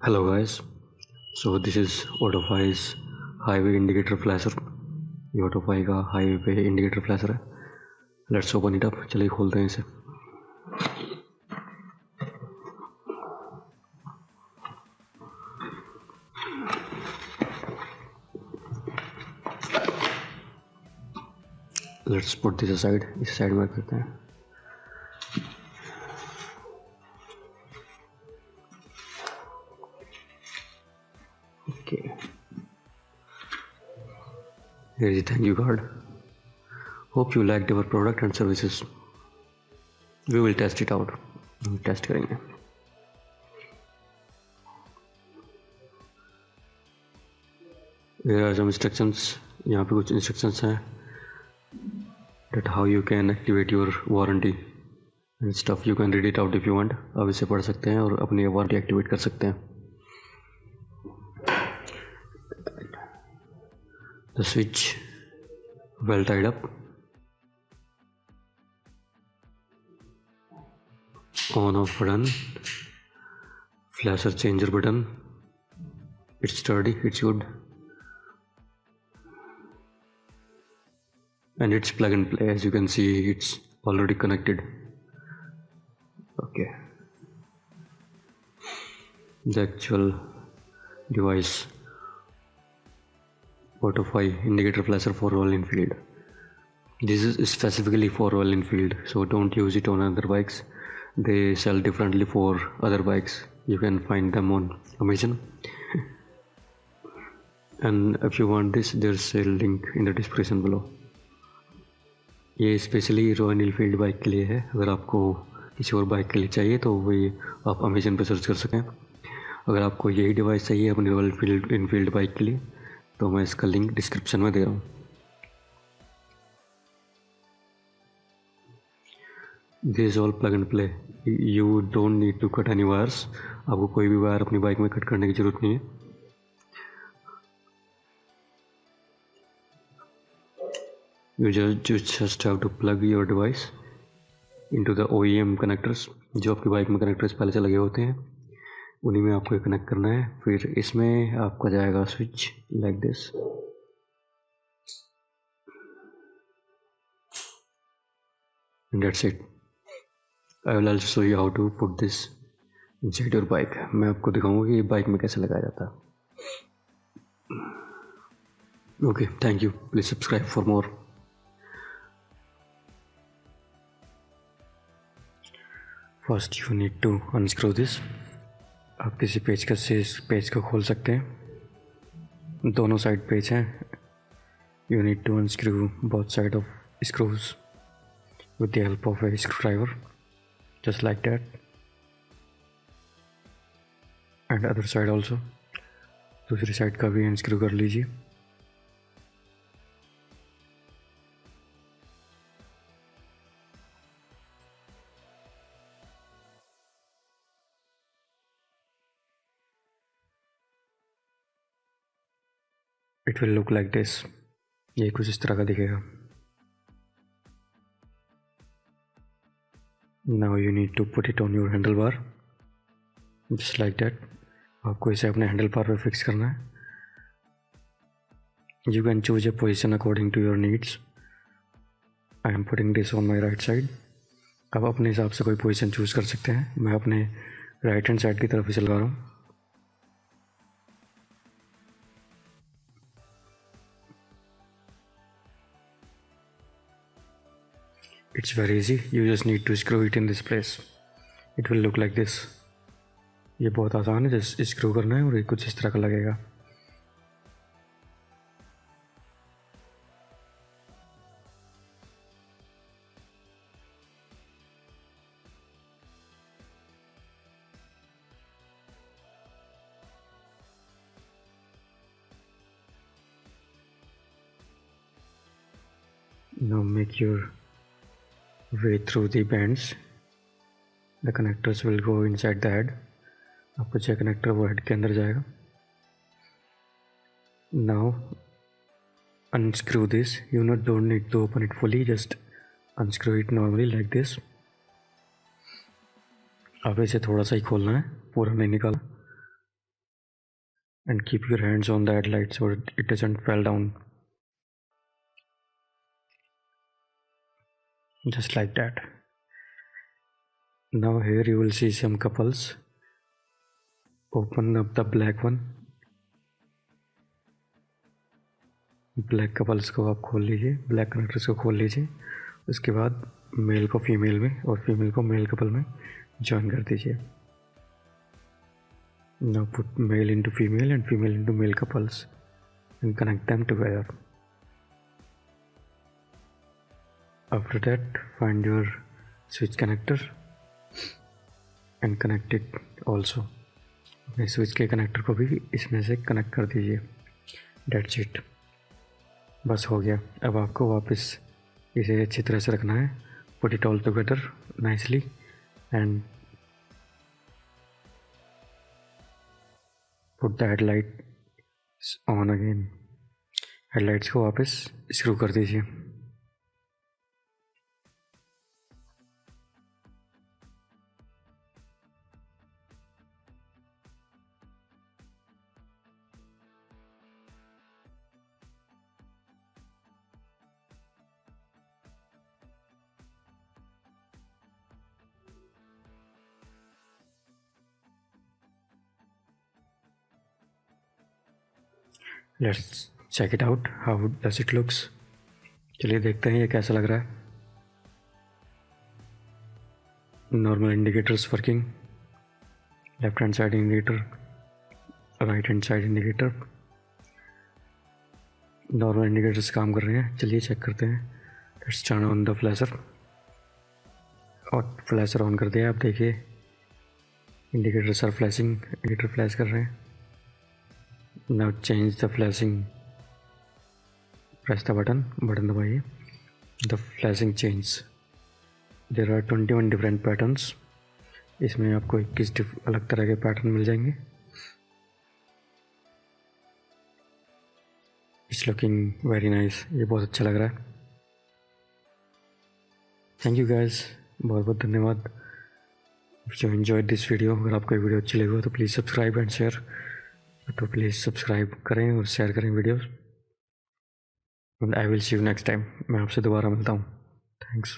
Hello guys, so this is Autofy's highway indicator flasher. ये Autofy का highway indicator flasher है. Let's open it up. चलिए खोलते हैं इसे. Let's put this aside. इस साइड में करते हैं. Okay. Here is the thank you card. Hope you liked our product and services. We will test it out. Test करेंगे. Here are some instructions. यहाँ पे कुछ instructions हैं that how you can activate your warranty and stuff. You can read it out if you want. आप इसे पढ़ सकते हैं और अपनी वारंटी एक्टिवेट कर सकते हैं. The switch well tied up. On off button. Flasher changer button. It's sturdy, it's good. And it's plug and play. As you can see, it's already connected. Okay. The actual device. Autofy indicator flasher for Royal Enfield. This is specifically for Royal Enfield, so don't use it on other bikes. They sell differently for other bikes. You can find them on Amazon. And if you want this, there's a link in the description below. ये specially royal Enfield bike के लिए है. अगर आपको किसी और bike के लिए चाहिए तो वही आप अमेजन पर सर्च कर सकें. अगर आपको यही डिवाइस चाहिए अपनी रॉयल एनफील्ड बाइक के लिए तो मैं इसका लिंक डिस्क्रिप्शन में दे रहा हूँ. This is all plug and play. You don't need to cut any wires. आपको कोई भी वायर अपनी बाइक में कट करने की ज़रूरत नहीं है. You just have to plug your device into the OEM connectors. जो आपकी बाइक में कनेक्टर्स पहले से लगे होते हैं उन्हीं में आपको कनेक्ट करना है. फिर इसमें आपका जाएगा switch like this. That's it. I will also show you how to put this inside your bike. मैं आपको दिखाऊंगा कि बाइक में कैसे लगाया जाता है. Okay, thank you. Please subscribe for more. First you need to unscrew this. आप किसी पेचकस से इस पेज को खोल सकते हैं. दोनों साइड पेज हैं. You need to unscrew both sides of screws with the help of a screwdriver, just like that. And other side also. दूसरी साइड का भी unscrew कर लीजिए. It will look like this. ये कुछ इस तरह का दिखेगा. Now you need to put it on your handlebar, just like that. आपको इसे अपने हैंडल बार पे फिक्स करना है. You can choose a position according to your needs. I am putting this on my right side. आप अपने हिसाब से कोई पोजीशन चूज कर सकते हैं. मैं अपने राइट हैंड साइड की तरफ इसे लगा रहा हूँ. It's very easy. You just need to screw it in this place. It will look like this. ये बहुत आसान है. जस्ट स्क्रू करना है और ये कुछ इस तरह का लगेगा. Now make your way through the bands. The connectors will go inside the head. आपका जो कनेक्टर वो हेड के अंदर जाएगा. Now unscrew this. You don't need to open it fully. Just unscrew it normally like this. अब इसे थोड़ा सा ही खोलना है, पूरा नहीं निकाला. and keep your hands on the headlight so it doesn't fall down, just like that. Now here you will see some couples. Open up the black one, black couples को आप खोल लीजिए, ब्लैक कनेक्टर्स को खोल लीजिए। उसके बाद mail को फीमेल में और फीमेल को मेल कपल में ज्वाइन कर दीजिए। Now put male into female and female into male couples and connect them together. After that find your switch connector and connect it also. अपने स्विच के connector को भी इसमें से कनेक्ट कर दीजिए। डेट्स इट, बस हो गया। अब आपको वापस इसे अच्छी तरह से रखना है। Put it all together nicely and put the headlight on again. Headlights को वापस स्क्रू कर दीजिए। Let's check it out, how does it looks. चलिए देखते हैं ये कैसा लग रहा है। Normal indicators working, left hand side indicator, right hand side indicator, normal indicators काम कर रहे हैं। चलिए चेक करते हैं। Let's turn on the flasher, और फ्लैशर ऑन कर दिया। आप देखिए indicators are flashing, indicator flash कर रहे हैं। Now change the flashing, press the button दबाइए। The flashing change, there are 21 different patterns। इसमें आपको 21 अलग तरह के पैटर्न मिल जाएंगे। It's looking very nice, ये बहुत अच्छा लग रहा है। थैंक यू गाइस, बहुत बहुत धन्यवाद। If you enjoyed this video, अगर आपको ये वीडियो अच्छी लगी हो तो प्लीज़ सब्सक्राइब एंड शेयर। तो प्लीज़ सब्सक्राइब करें और शेयर करें videos. And I will see you next time. मैं आपसे दोबारा मिलता हूँ। थैंक्स।